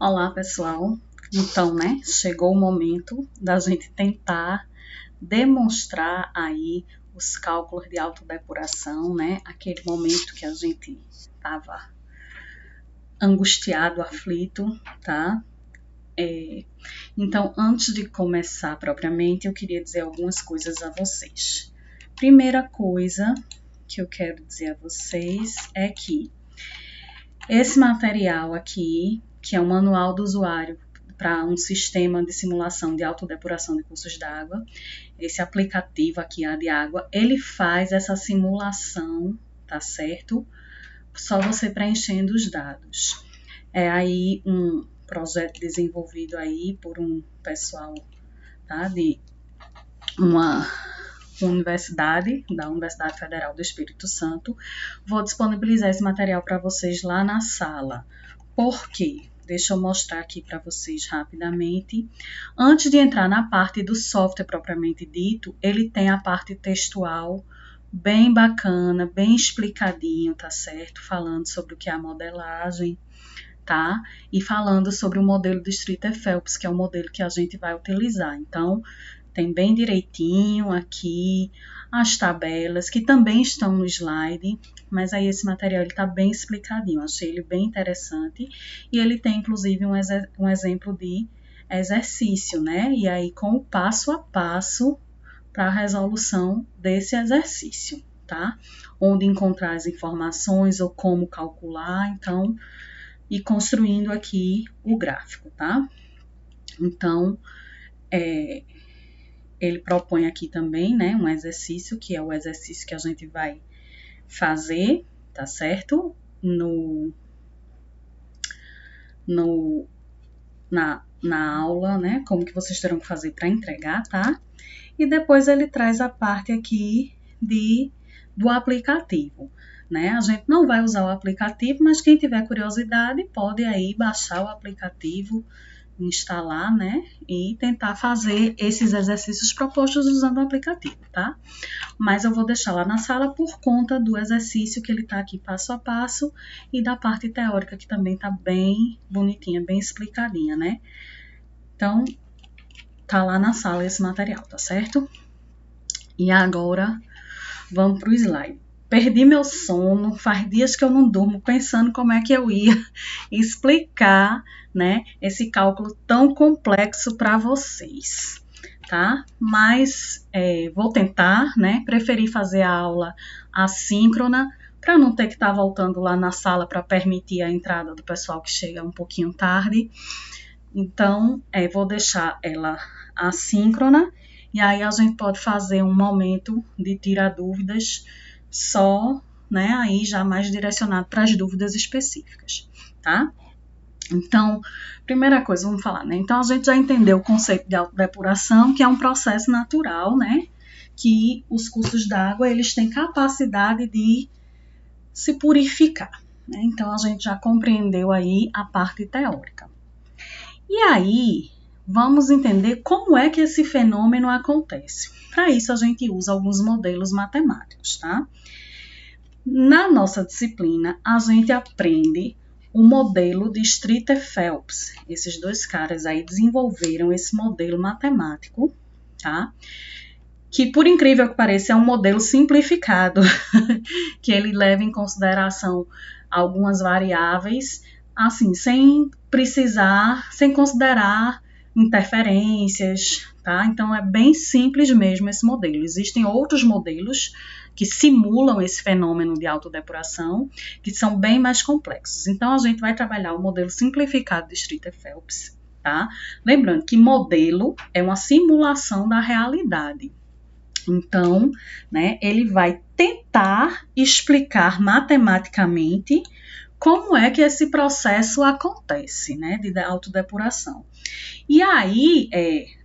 Olá, pessoal. Então, chegou o momento da gente tentar demonstrar aí os cálculos de autodepuração, Aquele momento que a gente estava angustiado, aflito, tá? Então, antes de começar propriamente, eu queria dizer algumas coisas a vocês. Primeira coisa que eu quero dizer a vocês é que esse material aqui, que é o manual do usuário para um sistema de simulação de autodepuração de cursos d'água, esse aplicativo aqui, a de água, ele faz essa simulação, tá certo? Só você preenchendo os dados. É aí um projeto desenvolvido aí por um pessoal, tá, de uma universidade, da Universidade Federal do Espírito Santo. Vou disponibilizar esse material para vocês lá na sala. Por quê? Deixa eu mostrar aqui para vocês rapidamente. Antes de entrar na parte do software propriamente dito, ele tem a parte textual bem bacana, bem explicadinho, tá certo? Falando sobre o que é a modelagem, tá? E falando sobre o modelo do Streeter Phelps, que é o modelo que a gente vai utilizar. Então, tem bem direitinho aqui as tabelas, que também estão no slide, mas aí esse material está bem explicadinho, achei ele bem interessante, e ele tem inclusive um exemplo de exercício, E aí com o passo a passo para a resolução desse exercício, tá? Onde encontrar as informações ou como calcular, então, e construindo aqui o gráfico, tá? Então, ele propõe aqui também, um exercício, que é o exercício que a gente vai fazer, tá certo? Na aula, Como que vocês terão que fazer para entregar, tá? E depois ele traz a parte aqui do aplicativo, A gente não vai usar o aplicativo, mas quem tiver curiosidade pode aí baixar o aplicativo, instalar, e tentar fazer esses exercícios propostos usando o aplicativo, tá? Mas eu vou deixar lá na sala por conta do exercício que ele tá aqui passo a passo e da parte teórica que também tá bem bonitinha, bem explicadinha, Então, tá lá na sala esse material, tá certo? E agora, vamos pro slide. Perdi meu sono, faz dias que eu não durmo pensando como é que eu ia explicar, esse cálculo tão complexo para vocês, tá? Mas vou tentar, preferi fazer a aula assíncrona para não ter que estar voltando lá na sala para permitir a entrada do pessoal que chega um pouquinho tarde. Então, vou deixar ela assíncrona e aí a gente pode fazer um momento de tirar dúvidas só, aí já mais direcionado para as dúvidas específicas, tá? Então, primeira coisa, vamos falar, Então, a gente já entendeu o conceito de autodepuração, que é um processo natural, Que os cursos d'água, eles têm capacidade de se purificar, Então, a gente já compreendeu aí a parte teórica. E aí, vamos entender como é que esse fenômeno acontece. Para isso, a gente usa alguns modelos matemáticos, tá? Na nossa disciplina, a gente aprende o modelo de Streeter Phelps. Esses dois caras aí desenvolveram esse modelo matemático, tá? Que, por incrível que pareça, é um modelo simplificado, que ele leva em consideração algumas variáveis, assim, sem considerar interferências, tá? Então, é bem simples mesmo esse modelo. Existem outros modelos que simulam esse fenômeno de autodepuração, que são bem mais complexos. Então, a gente vai trabalhar o modelo simplificado de Streeter Phelps, tá? Lembrando que modelo é uma simulação da realidade. Então, ele vai tentar explicar matematicamente como é que esse processo acontece, de autodepuração. E aí,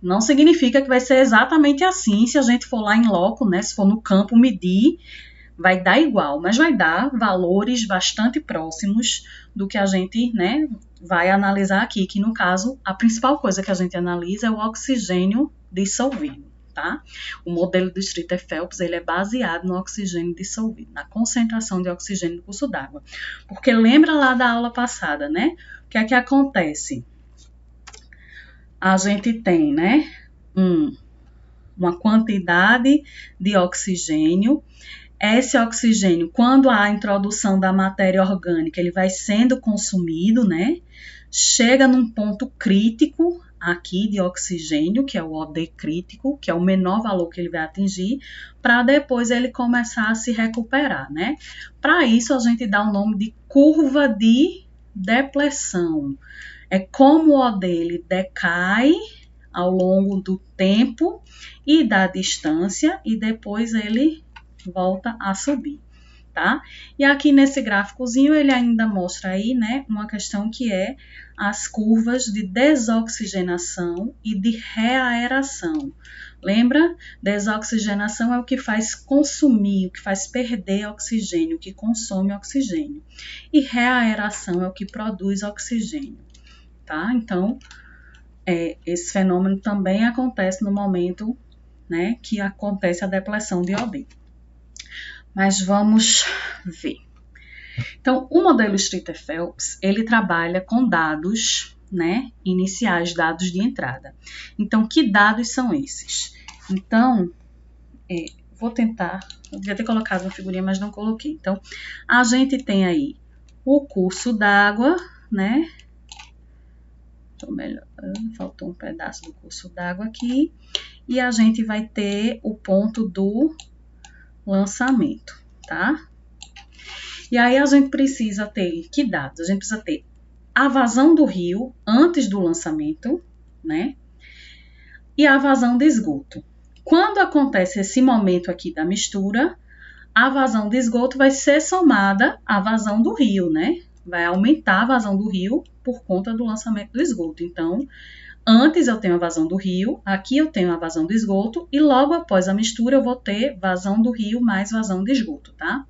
não significa que vai ser exatamente assim, se a gente for lá em loco, se for no campo medir, vai dar igual, mas vai dar valores bastante próximos do que a gente, vai analisar aqui, que no caso, a principal coisa que a gente analisa é o oxigênio dissolvido, tá? O modelo do Streeter Phelps, ele é baseado no oxigênio dissolvido, na concentração de oxigênio no curso d'água. Porque lembra lá da aula passada, né? O que é que acontece? A gente tem, né, uma quantidade de oxigênio. Esse oxigênio, quando há a introdução da matéria orgânica, ele vai sendo consumido, né? Chega num ponto crítico aqui de oxigênio, que é o OD crítico, que é o menor valor que ele vai atingir, para depois ele começar a se recuperar, né? Para isso, a gente dá o nome de curva de depleção. É como o OD ele decai ao longo do tempo e da distância, e depois ele volta a subir, tá? E aqui nesse gráficozinho ele ainda mostra aí, né, uma questão que é as curvas de desoxigenação e de reaeração. Lembra? Desoxigenação é o que faz consumir, o que faz perder oxigênio, o que consome oxigênio. E reaeração é o que produz oxigênio, tá? Então, esse fenômeno também acontece no momento, né, que acontece a depleção de OD. Mas vamos ver. Então, o modelo Streeter Phelps, ele trabalha com dados, né, iniciais, dados de entrada. Então, que dados são esses? Então, vou tentar, eu devia ter colocado uma figurinha, mas não coloquei. Então, a gente tem aí o curso d'água, né? Então, faltou um pedaço do curso d'água aqui. E a gente vai ter o ponto do lançamento, tá? E aí a gente precisa ter, que dados? A gente precisa ter a vazão do rio antes do lançamento, né? E a vazão de esgoto. Quando acontece esse momento aqui da mistura, a vazão de esgoto vai ser somada à vazão do rio, né? Vai aumentar a vazão do rio por conta do lançamento do esgoto. Então, antes eu tenho a vazão do rio, aqui eu tenho a vazão do esgoto e logo após a mistura eu vou ter vazão do rio mais vazão de esgoto, tá?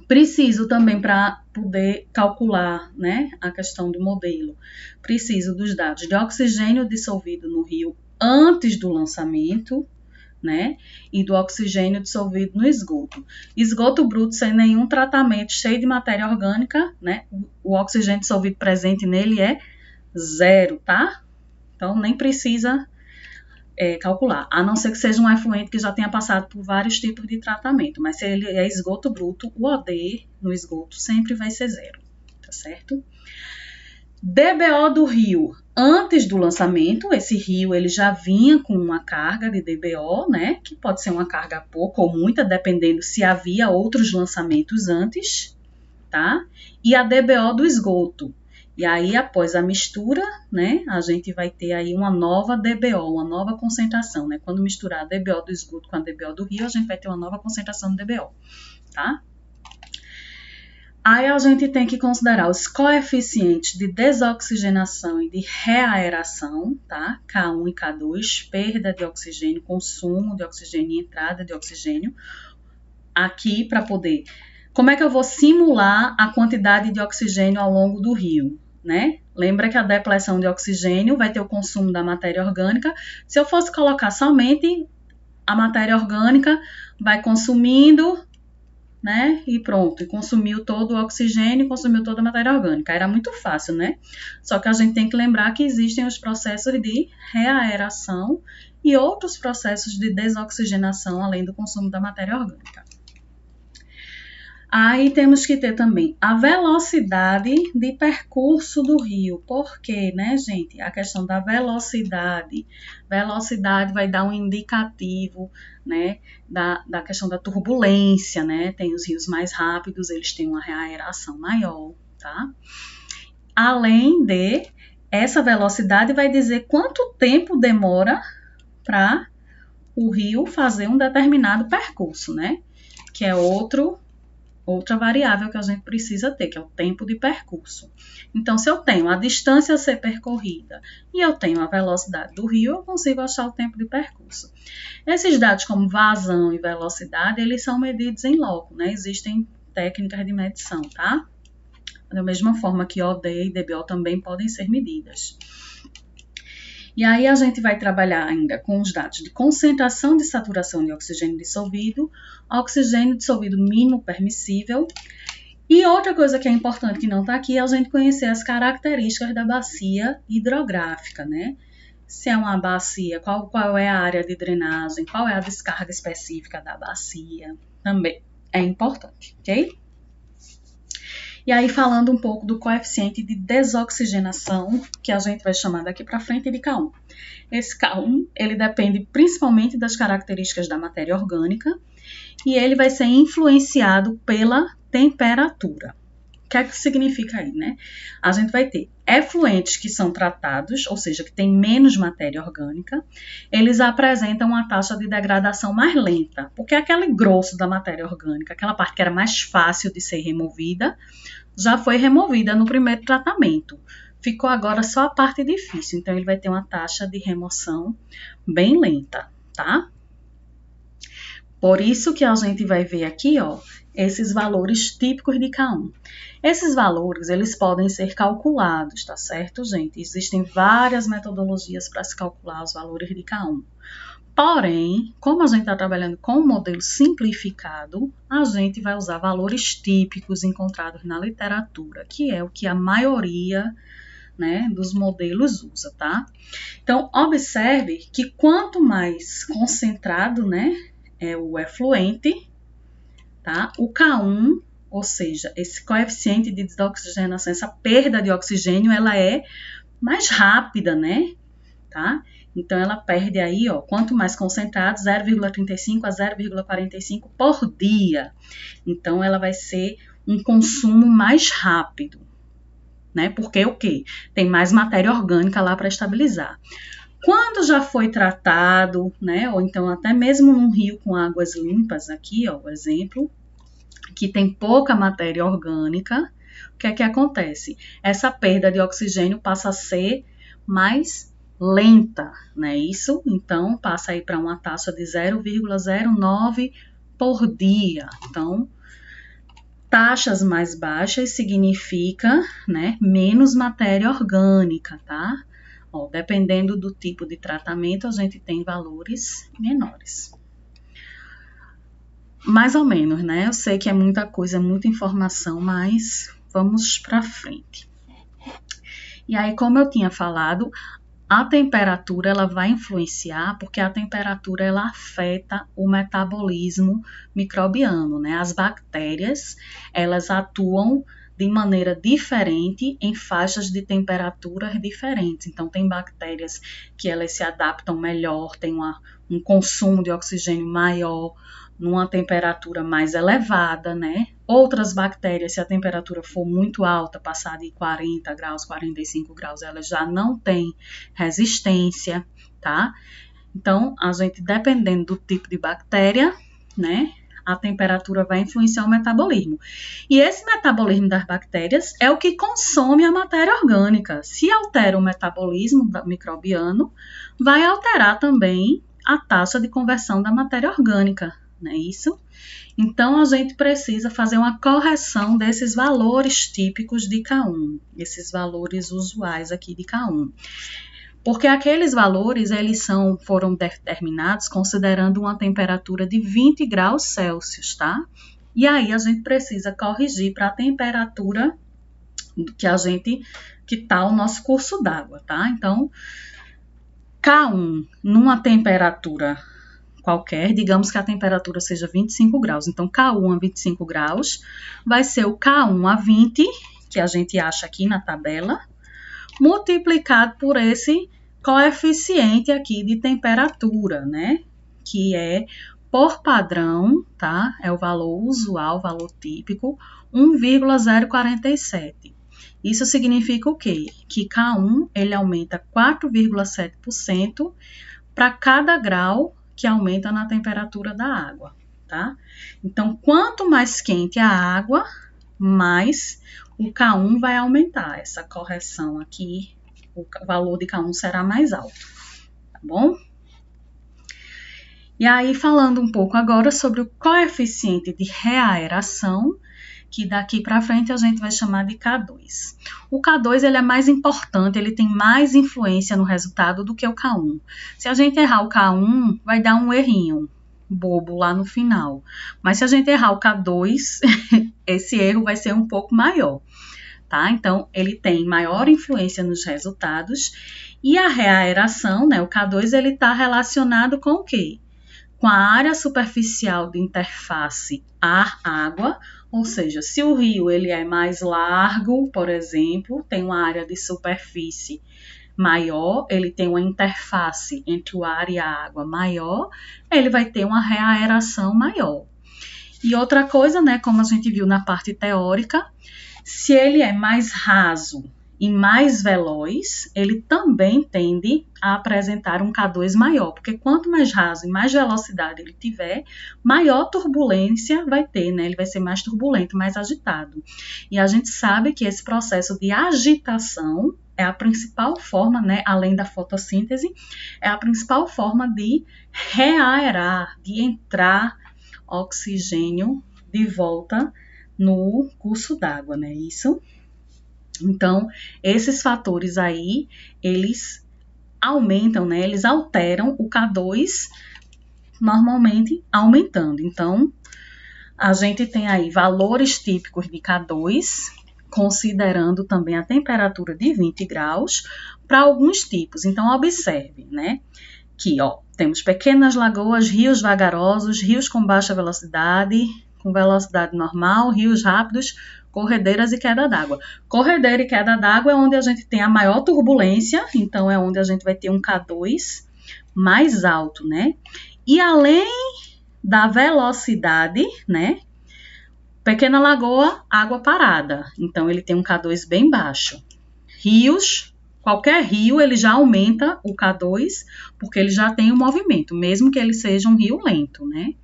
Preciso também, para poder calcular, né, a questão do modelo, preciso dos dados de oxigênio dissolvido no rio antes do lançamento, né, e do oxigênio dissolvido no esgoto. Esgoto bruto sem nenhum tratamento, cheio de matéria orgânica, né, o oxigênio dissolvido presente nele é 0, tá? Então, nem precisa calcular, a não ser que seja um efluente que já tenha passado por vários tipos de tratamento, mas se ele é esgoto bruto, o OD no esgoto sempre vai ser 0, tá certo? DBO do rio, antes do lançamento, esse rio ele já vinha com uma carga de DBO, né, que pode ser uma carga pouca ou muita, dependendo se havia outros lançamentos antes, tá? E a DBO do esgoto. E aí, após a mistura, né, a gente vai ter aí uma nova DBO, uma nova concentração, né? Quando misturar a DBO do esgoto com a DBO do rio, a gente vai ter uma nova concentração de DBO, tá? Aí a gente tem que considerar os coeficientes de desoxigenação e de reaeração, tá? K1 e K2, perda de oxigênio, consumo de oxigênio e entrada de oxigênio. Aqui, para poder... Como é que eu vou simular a quantidade de oxigênio ao longo do rio, né? Lembra que a depleção de oxigênio vai ter o consumo da matéria orgânica. Se eu fosse colocar somente a matéria orgânica, vai consumindo, né? E pronto, e consumiu todo o oxigênio, consumiu toda a matéria orgânica. Era muito fácil, né? Só que a gente tem que lembrar que existem os processos de reaeração e outros processos de desoxigenação, além do consumo da matéria orgânica. Aí temos que ter também a velocidade de percurso do rio. Por quê, né, gente? A questão da velocidade. Velocidade vai dar um indicativo, né, da questão da turbulência, né? Tem os rios mais rápidos, eles têm uma reaeração maior, tá? Além de, essa velocidade vai dizer quanto tempo demora para o rio fazer um determinado percurso, né? Que é outra variável que a gente precisa ter, que é o tempo de percurso. Então, se eu tenho a distância a ser percorrida e eu tenho a velocidade do rio, eu consigo achar o tempo de percurso. Esses dados como vazão e velocidade, eles são medidos em loco, né? Existem técnicas de medição, tá? Da mesma forma que OD e DBO também podem ser medidas. E aí a gente vai trabalhar ainda com os dados de concentração de saturação de oxigênio dissolvido mínimo permissível. E outra coisa que é importante que não está aqui é a gente conhecer as características da bacia hidrográfica, né? Se é uma bacia, qual é a área de drenagem, qual é a descarga específica da bacia, também é importante, ok? E aí falando um pouco do coeficiente de desoxigenação, que a gente vai chamar daqui para frente de K1. Esse K1, ele depende principalmente das características da matéria orgânica e ele vai ser influenciado pela temperatura. O que é que significa aí, né? A gente vai ter efluentes que são tratados, ou seja, que tem menos matéria orgânica, eles apresentam uma taxa de degradação mais lenta, porque aquele grosso da matéria orgânica, aquela parte que era mais fácil de ser removida, já foi removida no primeiro tratamento. Ficou agora só a parte difícil, então ele vai ter uma taxa de remoção bem lenta, tá? Por isso que a gente vai ver aqui, ó, esses valores típicos de K1. Esses valores, eles podem ser calculados, tá certo, gente? Existem várias metodologias para se calcular os valores de K1. Porém, como a gente está trabalhando com um modelo simplificado, a gente vai usar valores típicos encontrados na literatura, que é o que a maioria, né, dos modelos usa, tá? Então, observe que quanto mais concentrado, né, é o efluente, tá? O K1, ou seja, esse coeficiente de desoxigenação, essa perda de oxigênio, ela é mais rápida, né? Tá? Então, ela perde aí, ó, quanto mais concentrado, 0,35 a 0,45 por dia. Então, ela vai ser um consumo mais rápido, né? Porque o quê? Tem mais matéria orgânica lá para estabilizar. Quando já foi tratado, né, ou então até mesmo num rio com águas limpas, aqui, ó, o exemplo, que tem pouca matéria orgânica, o que é que acontece? Essa perda de oxigênio passa a ser mais lenta, né, isso? Então, passa aí para uma taxa de 0,09 por dia. Então, taxas mais baixas significa, né, menos matéria orgânica, tá? Ó, dependendo do tipo de tratamento, a gente tem valores menores. Mais ou menos, né? Eu sei que é muita coisa, muita informação, mas vamos para frente. E aí, como eu tinha falado, a temperatura ela vai influenciar, porque a temperatura ela afeta o metabolismo microbiano, né? As bactérias, elas atuam de maneira diferente em faixas de temperaturas diferentes. Então, tem bactérias que elas se adaptam melhor, tem um consumo de oxigênio maior numa temperatura mais elevada, né? Outras bactérias, se a temperatura for muito alta, passar de 40 graus, 45 graus, elas já não têm resistência, tá? Então, a gente, dependendo do tipo de bactéria, né? A temperatura vai influenciar o metabolismo. E esse metabolismo das bactérias é o que consome a matéria orgânica. Se altera o metabolismo microbiano, vai alterar também a taxa de conversão da matéria orgânica, não é isso? Então, a gente precisa fazer uma correção desses valores típicos de K1, esses valores usuais aqui de K1. Porque aqueles valores, eles foram determinados considerando uma temperatura de 20 graus Celsius, tá? E aí a gente precisa corrigir para a temperatura que tá o nosso curso d'água, tá? Então, K1 numa temperatura qualquer, digamos que a temperatura seja 25 graus. Então, K1 a 25 graus vai ser o K1 a 20, que a gente acha aqui na tabela, multiplicado por esse coeficiente aqui de temperatura, né? Que é, por padrão, tá? É o valor usual, o valor típico, 1,047. Isso significa o quê? Que K1, ele aumenta 4,7% para cada grau que aumenta na temperatura da água, tá? Então, quanto mais quente a água, mais o K1 vai aumentar. Essa correção aqui, o valor de K1 será mais alto, tá bom? E aí, falando um pouco agora sobre o coeficiente de reaeração, que daqui para frente a gente vai chamar de K2. O K2 ele é mais importante, ele tem mais influência no resultado do que o K1. Se a gente errar o K1, vai dar um errinho bobo lá no final. Mas se a gente errar o K2, esse erro vai ser um pouco maior. Tá? Então, ele tem maior influência nos resultados. E a reaeração, né, o K2, ele está relacionado com o quê? Com a área superficial de interface ar-água, ou seja, se o rio ele é mais largo, por exemplo, tem uma área de superfície maior, ele tem uma interface entre o ar e a água maior, ele vai ter uma reaeração maior. E outra coisa, né, como a gente viu na parte teórica, se ele é mais raso e mais veloz, ele também tende a apresentar um K2 maior, porque quanto mais raso e mais velocidade ele tiver, maior turbulência vai ter, né? Ele vai ser mais turbulento, mais agitado. E a gente sabe que esse processo de agitação é a principal forma, né, além da fotossíntese, é a principal forma de reaerar, de entrar oxigênio de volta no curso d'água, né? Isso. Então, esses fatores aí, eles aumentam, né? Eles alteram o K2, normalmente aumentando. Então, a gente tem aí valores típicos de K2, considerando também a temperatura de 20 graus, para alguns tipos. Então, observe, né? Que, ó, temos pequenas lagoas, rios vagarosos, rios com baixa velocidade, com velocidade normal, rios rápidos, corredeiras e queda d'água. Corredeira e queda d'água é onde a gente tem a maior turbulência, então é onde a gente vai ter um K2 mais alto, né? E além da velocidade, né? Pequena lagoa, água parada, então ele tem um K2 bem baixo. Rios, qualquer rio, ele já aumenta o K2, porque ele já tem um movimento, mesmo que ele seja um rio lento, né?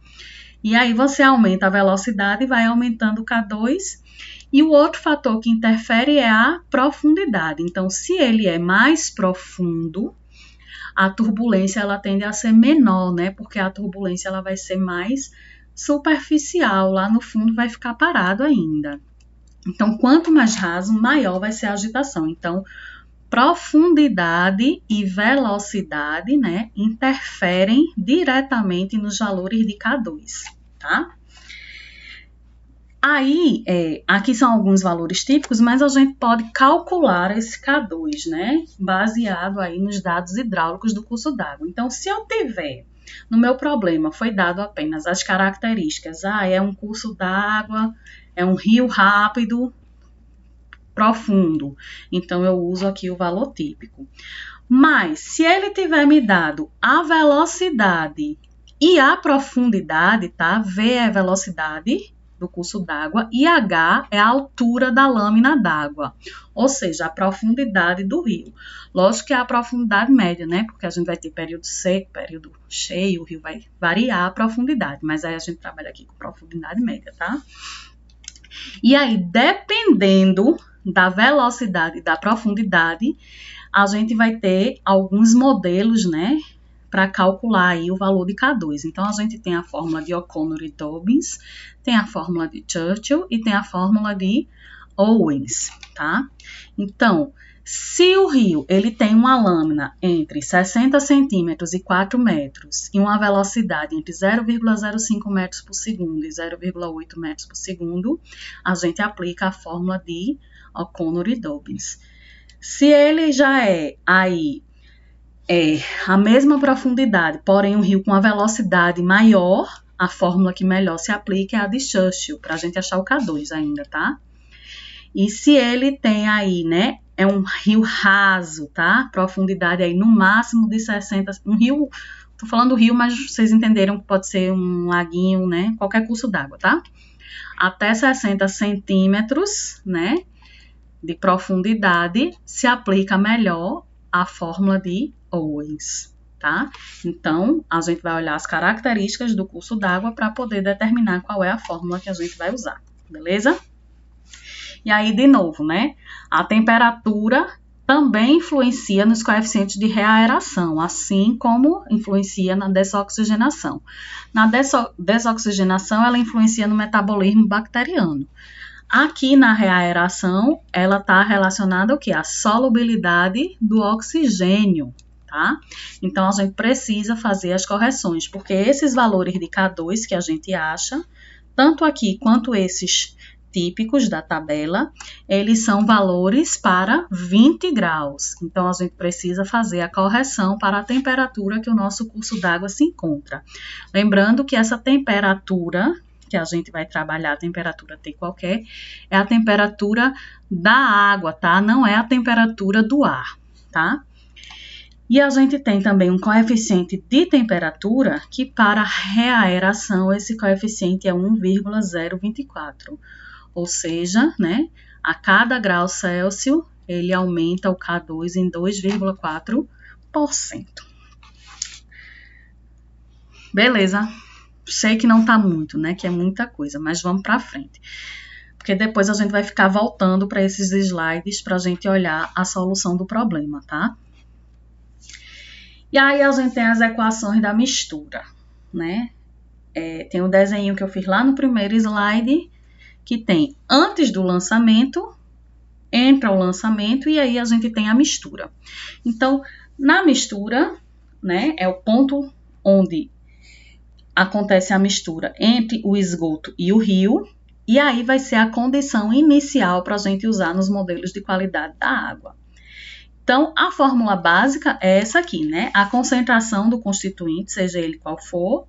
E aí você aumenta a velocidade e vai aumentando o K2. E o outro fator que interfere é a profundidade. Então, se ele é mais profundo, a turbulência ela tende a ser menor, né? Porque a turbulência ela vai ser mais superficial, lá no fundo vai ficar parado ainda. Então, quanto mais raso, maior vai ser a agitação. Então, profundidade e velocidade, né, interferem diretamente nos valores de K2, tá? Aí, aqui são alguns valores típicos, mas a gente pode calcular esse K2, né, baseado aí nos dados hidráulicos do curso d'água. Então, se eu tiver, no meu problema, foi dado apenas as características, é um curso d'água, é um rio rápido, profundo. Então, eu uso aqui o valor típico. Mas, se ele tiver me dado a velocidade e a profundidade, tá? V é a velocidade do curso d'água e H é a altura da lâmina d'água, ou seja, a profundidade do rio. Lógico que é a profundidade média, né? Porque a gente vai ter período seco, período cheio, o rio vai variar a profundidade, mas aí a gente trabalha aqui com profundidade média, tá? E aí, dependendo da velocidade e da profundidade, a gente vai ter alguns modelos, né, para calcular aí o valor de K2. Então, a gente tem a fórmula de O'Connor e Dobbins, tem a fórmula de Churchill e tem a fórmula de Owens, tá? Então, se o rio ele tem uma lâmina entre 60 centímetros e 4 metros e uma velocidade entre 0,05 metros por segundo e 0,8 metros por segundo, a gente aplica a fórmula de O'Connor e Dobbins. Se ele já é aí a mesma profundidade, porém um rio com uma velocidade maior, a fórmula que melhor se aplica é a de Churchill, para a gente achar o K2 ainda, tá? E se ele tem aí, né, é um rio raso, tá? Profundidade aí no máximo de 60, um rio, tô falando rio, mas vocês entenderam que pode ser um laguinho, né, qualquer curso d'água, tá? Até 60 centímetros, né, de profundidade, se aplica melhor a fórmula de Owens, tá? Então, a gente vai olhar as características do curso d'água para poder determinar qual é a fórmula que a gente vai usar, beleza? E aí, de novo, né? A temperatura também influencia nos coeficientes de reaeração, assim como influencia na desoxigenação. Na desoxigenação, ela influencia no metabolismo bacteriano. Aqui na reaeração, ela está relacionada ao quê? A solubilidade do oxigênio, tá? Então, a gente precisa fazer as correções, porque esses valores de K2 que a gente acha, tanto aqui quanto esses típicos da tabela, eles são valores para 20 graus. Então, a gente precisa fazer a correção para a temperatura que o nosso curso d'água se encontra. Lembrando que essa temperatura que a gente vai trabalhar, a temperatura T qualquer, é a temperatura da água, tá? Não é a temperatura do ar, tá? E a gente tem também um coeficiente de temperatura que para reaeração esse coeficiente é 1,024. Ou seja, né, a cada grau Celsius ele aumenta o K2 em 2,4%. Beleza? Sei que não tá muito, né, que é muita coisa, mas vamos para frente. Porque depois a gente vai ficar voltando para esses slides para a gente olhar a solução do problema, tá? E aí a gente tem as equações da mistura, né? Tem um desenho que eu fiz lá no primeiro slide, que tem antes do lançamento, entra o lançamento e aí a gente tem a mistura. Então, na mistura, né, é o ponto onde acontece a mistura entre o esgoto e o rio, e aí vai ser a condição inicial para a gente usar nos modelos de qualidade da água. Então, a fórmula básica é essa aqui, né? A concentração do constituinte, seja ele qual for,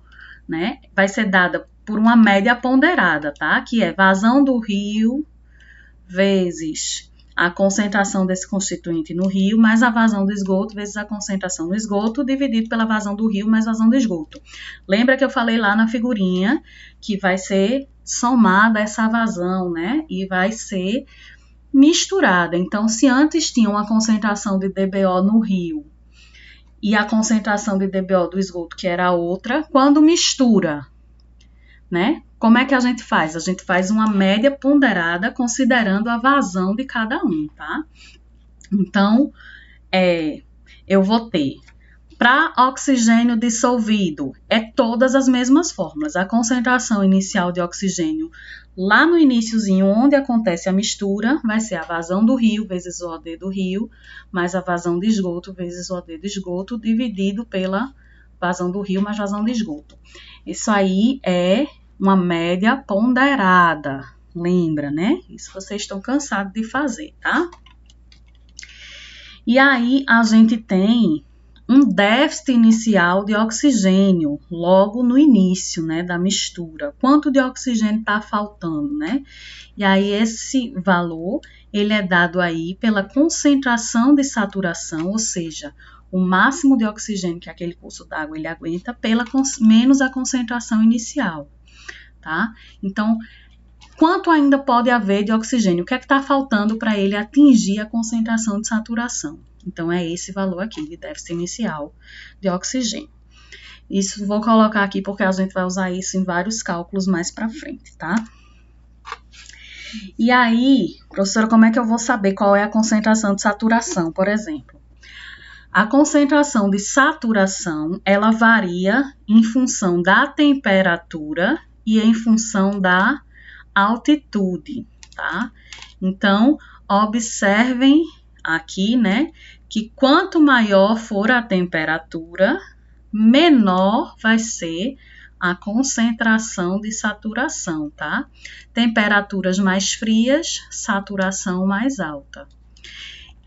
né, vai ser dada por uma média ponderada, tá? Que é vazão do rio vezes a concentração desse constituinte no rio, mais a vazão do esgoto, vezes a concentração no esgoto, dividido pela vazão do rio, mais vazão do esgoto. Lembra que eu falei lá na figurinha que vai ser somada essa vazão, né? E vai ser misturada. Então, se antes tinha uma concentração de DBO no rio e a concentração de DBO do esgoto, que era outra, quando mistura, né? Como é que a gente faz? A gente faz uma média ponderada considerando a vazão de cada um, tá? Então, eu vou ter para oxigênio dissolvido, todas as mesmas fórmulas. A concentração inicial de oxigênio lá no iniciozinho, onde acontece a mistura, vai ser a vazão do rio vezes o OD do rio, mais a vazão de esgoto vezes o OD do esgoto, dividido pela vazão do rio mais vazão de esgoto. Isso aí é uma média ponderada, lembra, né? Isso vocês estão cansados de fazer, tá? E aí a gente tem um déficit inicial de oxigênio logo no início, né, da mistura. Quanto de oxigênio está faltando, né? E aí esse valor, ele é dado aí pela concentração de saturação, ou seja, o máximo de oxigênio que aquele curso d'água ele aguenta menos a concentração inicial, tá? Então, quanto ainda pode haver de oxigênio? O que é que está faltando para ele atingir a concentração de saturação? Então, é esse valor aqui de déficit inicial de oxigênio. Isso vou colocar aqui porque a gente vai usar isso em vários cálculos mais para frente, tá? E aí, professora, como é que eu vou saber qual é a concentração de saturação, por exemplo? A concentração de saturação, ela varia em função da temperatura e em função da altitude, tá? Então, observem aqui, né, que quanto maior for a temperatura, menor vai ser a concentração de saturação, tá? Temperaturas mais frias, saturação mais alta.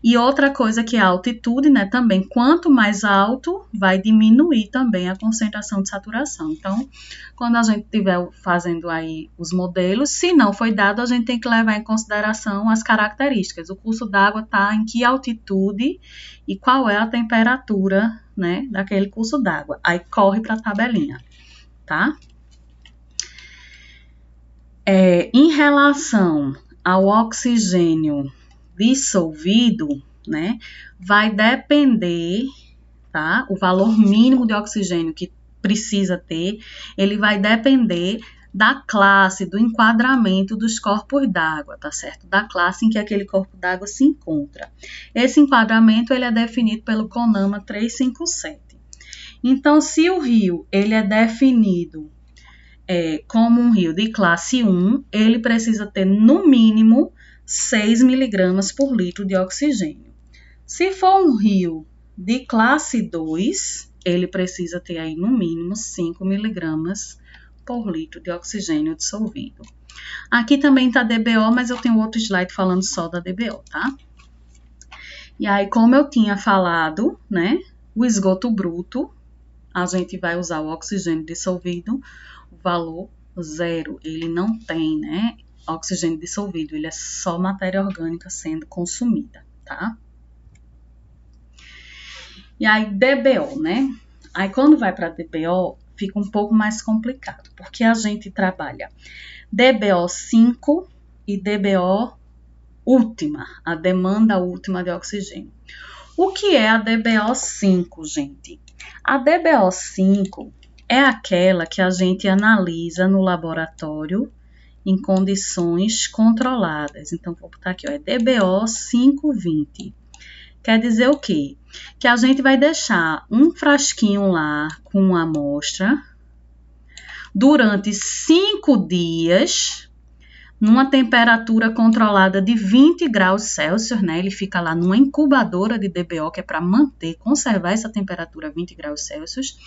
E outra coisa que é a altitude, né, também, quanto mais alto, vai diminuir também a concentração de saturação. Então, quando a gente estiver fazendo aí os modelos, se não foi dado, a gente tem que levar em consideração as características. O curso d'água está em que altitude e qual é a temperatura, né, daquele curso d'água. Aí corre para a tabelinha, tá? Em relação ao oxigênio dissolvido, né, vai depender, tá? O valor mínimo de oxigênio que precisa ter, ele vai depender da classe, do enquadramento dos corpos d'água, tá certo? Da classe em que aquele corpo d'água se encontra. Esse enquadramento, ele é definido pelo CONAMA 357. Então, se o rio, ele é definido como um rio de classe 1, ele precisa ter no mínimo 6 miligramas por litro de oxigênio. Se for um rio de classe 2, ele precisa ter aí no mínimo 5 miligramas por litro de oxigênio dissolvido. Aqui também está DBO, mas eu tenho outro slide falando só da DBO, tá? E aí, como eu tinha falado, né, o esgoto bruto, a gente vai usar o oxigênio dissolvido, o valor 0, ele não tem, né, oxigênio dissolvido, ele é só matéria orgânica sendo consumida, tá? E aí, DBO, né? Aí, quando vai para DBO, fica um pouco mais complicado, porque a gente trabalha DBO5 e DBO última, a demanda última de oxigênio. O que é a DBO5, gente? A DBO5 é aquela que a gente analisa no laboratório em condições controladas. Então, vou botar aqui, ó, é DBO 520. Quer dizer o quê? Que a gente vai deixar um frasquinho lá com uma amostra durante 5 dias, numa temperatura controlada de 20 graus Celsius, né? Ele fica lá numa incubadora de DBO, que é para conservar essa temperatura 20 graus Celsius.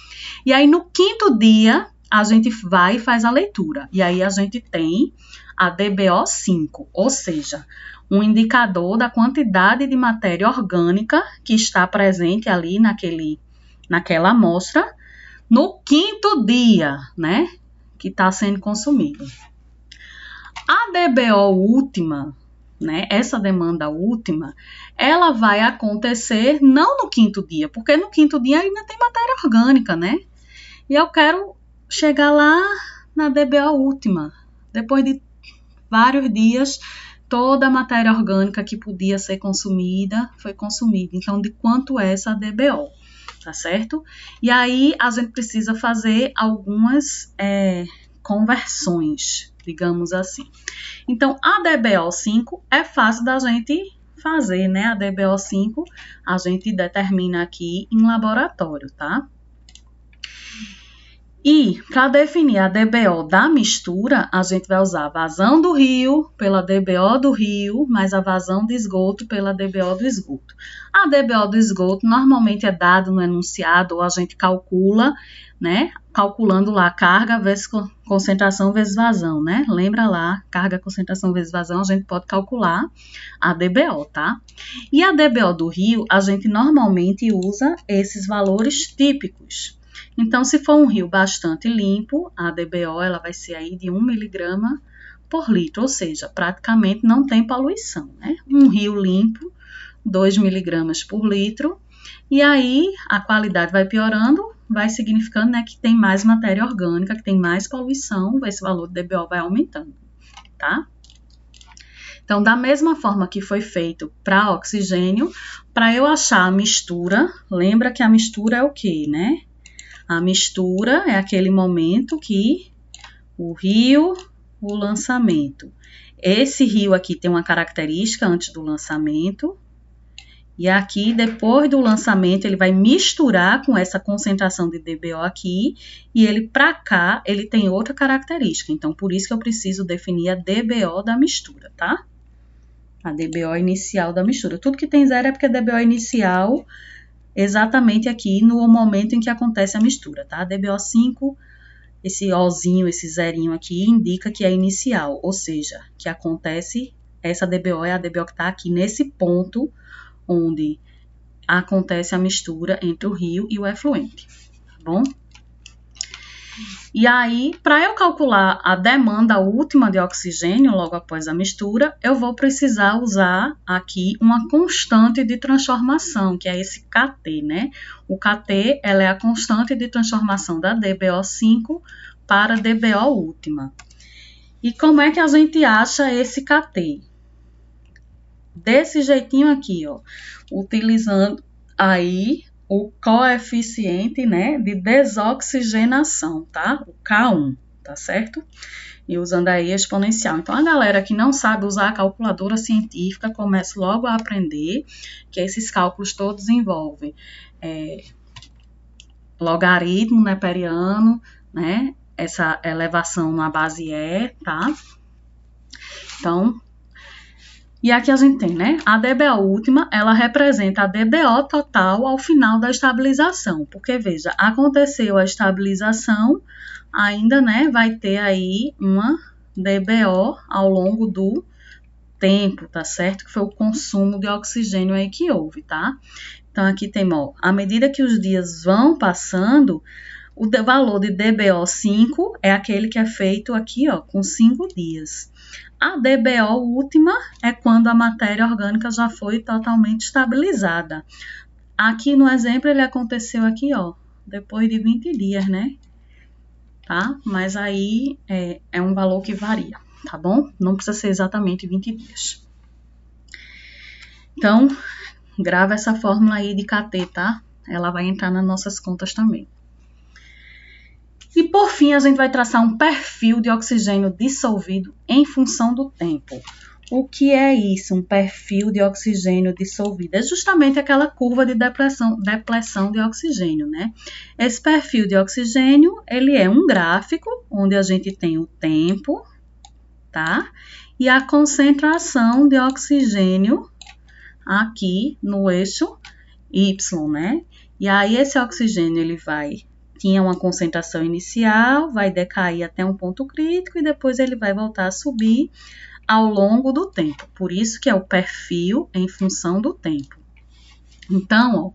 E aí, no 5º dia, a gente vai e faz a leitura. E aí, a gente tem a DBO5, ou seja, um indicador da quantidade de matéria orgânica que está presente ali naquela amostra no 5º dia, né, que está sendo consumido. A DBO última, né, essa demanda última, ela vai acontecer não no 5º dia, porque no 5º dia ainda tem matéria orgânica, né, e eu quero chegar lá na DBO última, depois de vários dias, toda a matéria orgânica que podia ser consumida foi consumida. Então, de quanto é essa DBO, tá certo? E aí, a gente precisa fazer algumas conversões, digamos assim. Então, a DBO5 é fácil da gente fazer, né? A DBO5 a gente determina aqui em laboratório, tá? E, para definir a DBO da mistura, a gente vai usar a vazão do rio pela DBO do rio, mais a vazão de esgoto pela DBO do esgoto. A DBO do esgoto normalmente é dado no enunciado, ou a gente calcula, né? Calculando lá carga vezes concentração vezes vazão, né? Lembra lá, carga, concentração vezes vazão, a gente pode calcular a DBO, tá? E a DBO do rio, a gente normalmente usa esses valores típicos. Então, se for um rio bastante limpo, a DBO ela vai ser aí de 1 miligrama por litro, ou seja, praticamente não tem poluição, né? Um rio limpo, 2 miligramas por litro, e aí a qualidade vai piorando, vai significando, né, que tem mais matéria orgânica, que tem mais poluição, esse valor de DBO vai aumentando, tá? Então, da mesma forma que foi feito para oxigênio, para eu achar a mistura, lembra que a mistura é o quê, né? A mistura é aquele momento que o rio, o lançamento. Esse rio aqui tem uma característica antes do lançamento. E aqui, depois do lançamento, ele vai misturar com essa concentração de DBO aqui. E ele, para cá, ele tem outra característica. Então, por isso que eu preciso definir a DBO da mistura, tá? A DBO inicial da mistura. Tudo que tem zero é porque a DBO inicial exatamente aqui no momento em que acontece a mistura, tá? DBO5, esse Ozinho, esse zerinho aqui, indica que é inicial, ou seja, que acontece, essa DBO é a DBO que está aqui nesse ponto onde acontece a mistura entre o rio e o efluente, tá bom? E aí, para eu calcular a demanda última de oxigênio logo após a mistura, eu vou precisar usar aqui uma constante de transformação, que é esse KT, né? O KT, ela é a constante de transformação da DBO5 para a DBO última. E como é que a gente acha esse KT? Desse jeitinho aqui, ó, utilizando aí o coeficiente, né, de desoxigenação, tá? O K1, tá certo? E usando aí a exponencial. Então, a galera que não sabe usar a calculadora científica, começa logo a aprender que esses cálculos todos envolvem logaritmo neperiano, né? essa elevação na base E, tá? Então, e aqui a gente tem, né? A DBO última, ela representa a DBO total ao final da estabilização. Porque, veja, aconteceu a estabilização, ainda, né, vai ter aí uma DBO ao longo do tempo, tá certo? Que foi o consumo de oxigênio aí que houve, tá? Então, aqui tem, ó, à medida que os dias vão passando, o valor de DBO5 é aquele que é feito aqui, ó, com 5 dias. A DBO última é quando a matéria orgânica já foi totalmente estabilizada. Aqui no exemplo ele aconteceu aqui, ó, depois de 20 dias, né? Tá? Mas aí é um valor que varia, tá bom? Não precisa ser exatamente 20 dias. Então, grava essa fórmula aí de KT, tá? Ela vai entrar nas nossas contas também. E por fim, a gente vai traçar um perfil de oxigênio dissolvido em função do tempo. O que é isso, um perfil de oxigênio dissolvido? É justamente aquela curva de depressão de oxigênio, né? Esse perfil de oxigênio, ele é um gráfico onde a gente tem o tempo, tá? E a concentração de oxigênio aqui no eixo Y, né? E aí esse oxigênio, ele tinha uma concentração inicial, vai decair até um ponto crítico e depois ele vai voltar a subir ao longo do tempo. Por isso que é o perfil em função do tempo. Então, ó,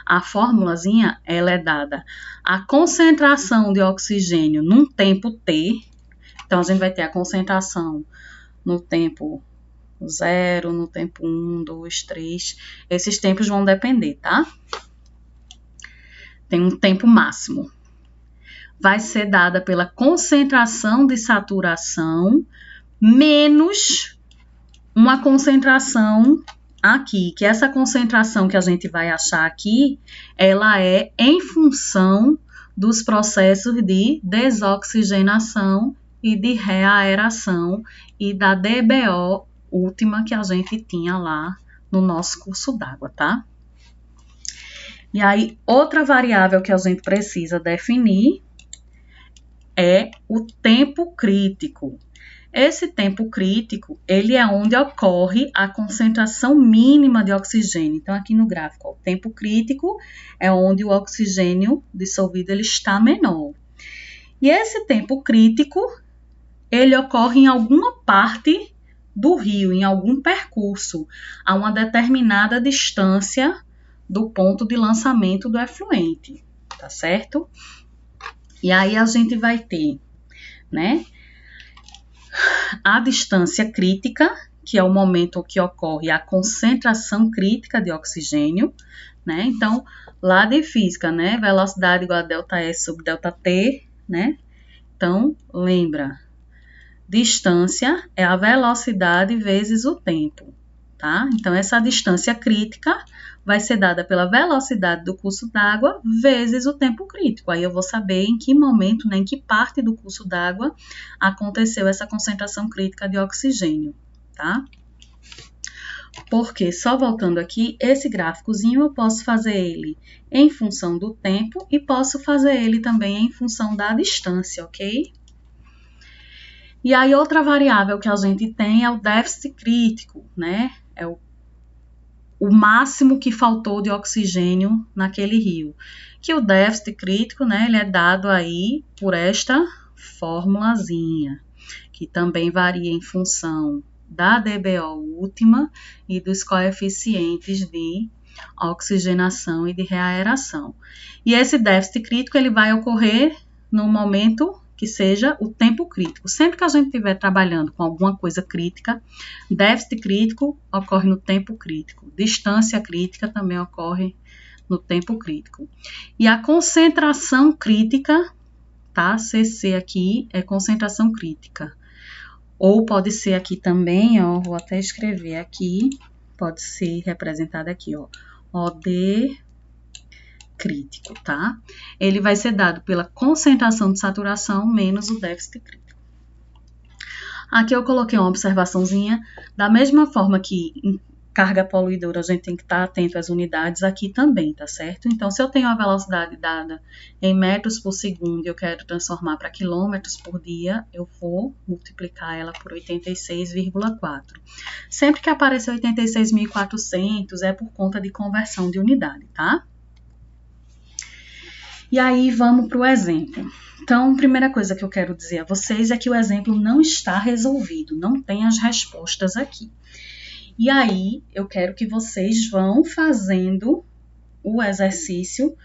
a formulazinha, ela é dada a concentração de oxigênio num tempo T. Então, a gente vai ter a concentração no tempo 0, no tempo 1, 2, 3. Esses tempos vão depender, tá? Tem um tempo máximo. Vai ser dada pela concentração de saturação menos uma concentração aqui, que essa concentração que a gente vai achar aqui, ela é em função dos processos de desoxigenação e de reaeração e da DBO última que a gente tinha lá no nosso curso d'água, tá? E aí, outra variável que a gente precisa definir é o tempo crítico. Esse tempo crítico, ele é onde ocorre a concentração mínima de oxigênio. Então, aqui no gráfico, ó, o tempo crítico é onde o oxigênio dissolvido ele está menor. E esse tempo crítico, ele ocorre em alguma parte do rio, em algum percurso, a uma determinada distância do ponto de lançamento do efluente, tá certo? E aí a gente vai ter, né, a distância crítica, que é o momento que ocorre a concentração crítica de oxigênio, né? Então, lá de física, né, velocidade igual a ΔE sobre ΔT, né? Então, lembra, distância é a velocidade vezes o tempo, tá? Então, essa distância crítica vai ser dada pela velocidade do curso d'água vezes o tempo crítico. Aí eu vou saber em que momento, né, em que parte do curso d'água aconteceu essa concentração crítica de oxigênio, tá? Porque, só voltando aqui, esse gráficozinho eu posso fazer ele em função do tempo e posso fazer ele também em função da distância, ok? E aí, outra variável que a gente tem é o déficit crítico, né? É o máximo que faltou de oxigênio naquele rio. Que o déficit crítico, né, ele é dado aí por esta formulazinha, que também varia em função da DBO última e dos coeficientes de oxigenação e de reaeração. E esse déficit crítico, ele vai ocorrer no momento que seja o tempo crítico. Sempre que a gente estiver trabalhando com alguma coisa crítica, déficit crítico ocorre no tempo crítico. Distância crítica também ocorre no tempo crítico. E a concentração crítica, tá? CC aqui é concentração crítica. Ou pode ser aqui também, ó, vou até escrever aqui, pode ser representada aqui, ó, OD crítico, tá? Ele vai ser dado pela concentração de saturação menos o déficit crítico. Aqui eu coloquei uma observaçãozinha, da mesma forma que carga poluidora, a gente tem que estar atento às unidades aqui também, tá certo? Então, se eu tenho a velocidade dada em metros por segundo e eu quero transformar para quilômetros por dia, eu vou multiplicar ela por 86,4. Sempre que aparecer 86.400 é por conta de conversão de unidade, tá? E aí, vamos para o exemplo. Então, a primeira coisa que eu quero dizer a vocês é que o exemplo não está resolvido, não tem as respostas aqui. E aí, eu quero que vocês vão fazendo o exercício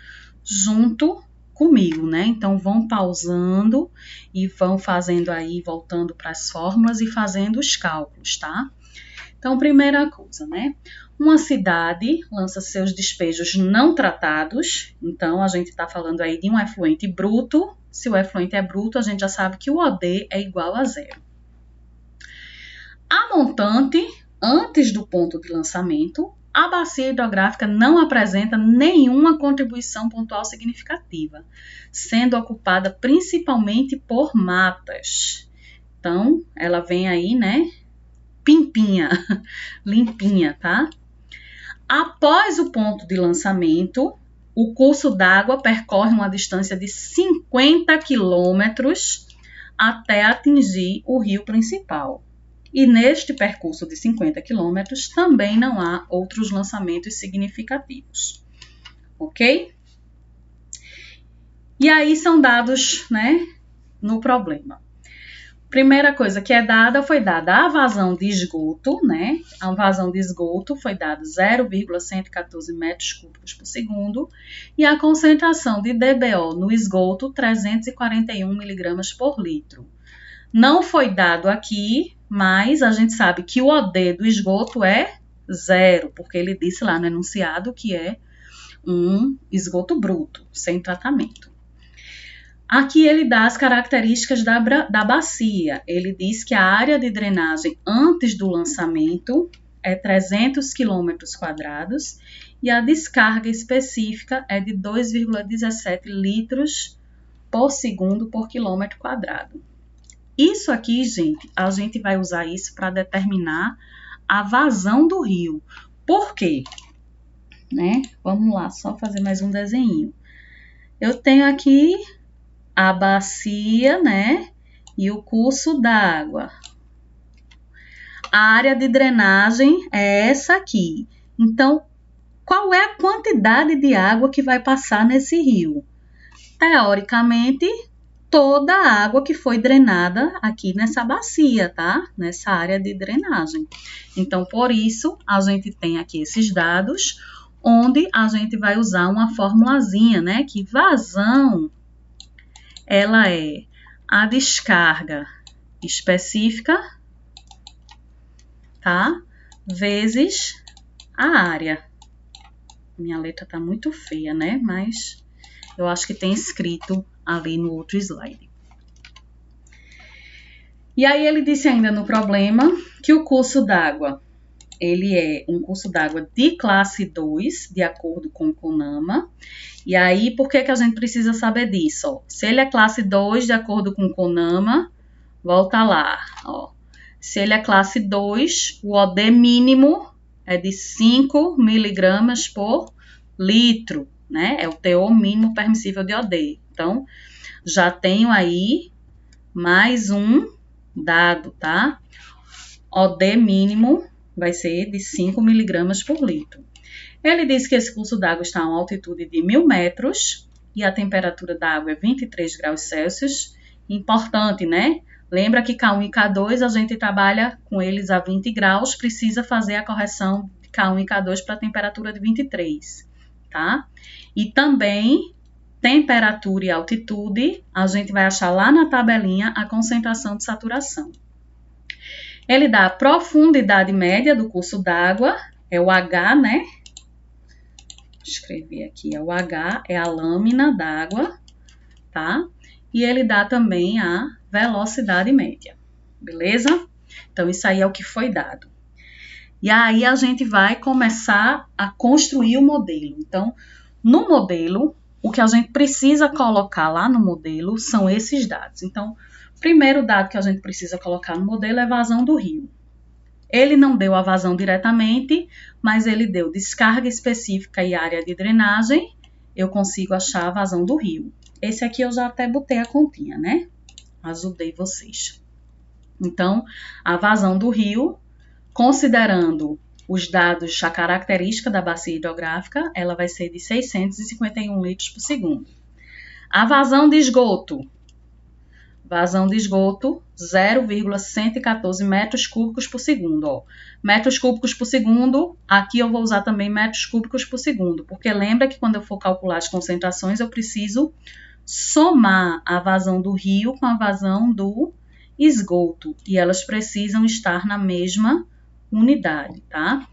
junto comigo, né? Então, vão pausando e vão fazendo aí, voltando para as fórmulas e fazendo os cálculos, tá? Então, primeira coisa, né? Uma cidade lança seus despejos não tratados. Então, a gente está falando aí de um efluente bruto. Se o efluente é bruto, a gente já sabe que o OD é igual a 0. A montante, antes do ponto de lançamento, a bacia hidrográfica não apresenta nenhuma contribuição pontual significativa, sendo ocupada principalmente por matas. Então, ela vem aí, né? Pimpinha, limpinha, tá? Após o ponto de lançamento, o curso d'água percorre uma distância de 50 quilômetros até atingir o rio principal. E neste percurso de 50 quilômetros também não há outros lançamentos significativos. Ok? E aí são dados, né, no problema. Primeira coisa que é dada, foi dada a vazão de esgoto, né? A vazão de esgoto foi dada 0,114 metros cúbicos por segundo e a concentração de DBO no esgoto 341 miligramas por litro. Não foi dado aqui, mas a gente sabe que o OD do esgoto é 0, porque ele disse lá no enunciado que é um esgoto bruto, sem tratamento. Aqui ele dá as características da bacia. Ele diz que a área de drenagem antes do lançamento é 300 km² e a descarga específica é de 2,17 litros por segundo por quilômetro quadrado. Isso aqui, gente, a gente vai usar isso para determinar a vazão do rio. Por quê? Né? Vamos lá, só fazer mais um desenho. Eu tenho aqui a bacia, né, e o curso d'água. A área de drenagem é essa aqui. Então, qual é a quantidade de água que vai passar nesse rio? Teoricamente, toda a água que foi drenada aqui nessa bacia, tá? Nessa área de drenagem. Então, por isso, a gente tem aqui esses dados, onde a gente vai usar uma formulazinha, né, que vazão ela é a descarga específica, tá? Vezes a área. Minha letra tá muito feia, né? Mas eu acho que tem escrito ali no outro slide. E aí ele disse ainda no problema que o curso d'água, ele é um curso d'água de classe 2, de acordo com o CONAMA. E aí, por que a gente precisa saber disso? Ó, se ele é classe 2, de acordo com o CONAMA, volta lá. Ó. Se ele é classe 2, o OD mínimo é de 5 miligramas por litro, né? É o teor mínimo permissível de OD. Então, já tenho aí mais um dado, tá? OD mínimo vai ser de 5 miligramas por litro. Ele diz que esse curso d'água está a uma altitude de 1.000 metros e a temperatura da água é 23 graus Celsius. Importante, né? Lembra que K1 e K2 a gente trabalha com eles a 20 graus, precisa fazer a correção de K1 e K2 para a temperatura de 23, tá? E também temperatura e altitude, a gente vai achar lá na tabelinha a concentração de saturação. Ele dá a profundidade média do curso d'água, é o H, né? Escrever aqui, é o H, é a lâmina d'água, tá? E ele dá também a velocidade média, beleza? Então, isso aí é o que foi dado. E aí, a gente vai começar a construir o modelo. Então, no modelo, o que a gente precisa colocar lá no modelo são esses dados. Então, o primeiro dado que a gente precisa colocar no modelo é vazão do rio. Ele não deu a vazão diretamente, mas ele deu descarga específica e área de drenagem. Eu consigo achar a vazão do rio. Esse aqui eu já até botei a continha, né? Ajudei vocês. Então, a vazão do rio, considerando os dados, a característica da bacia hidrográfica, ela vai ser de 651 litros por segundo. A vazão de esgoto. Vazão de esgoto, 0,114 metros cúbicos por segundo. Ó. Metros cúbicos por segundo, aqui eu vou usar também metros cúbicos por segundo, porque lembra que quando eu for calcular as concentrações, eu preciso somar a vazão do rio com a vazão do esgoto, e elas precisam estar na mesma unidade, tá?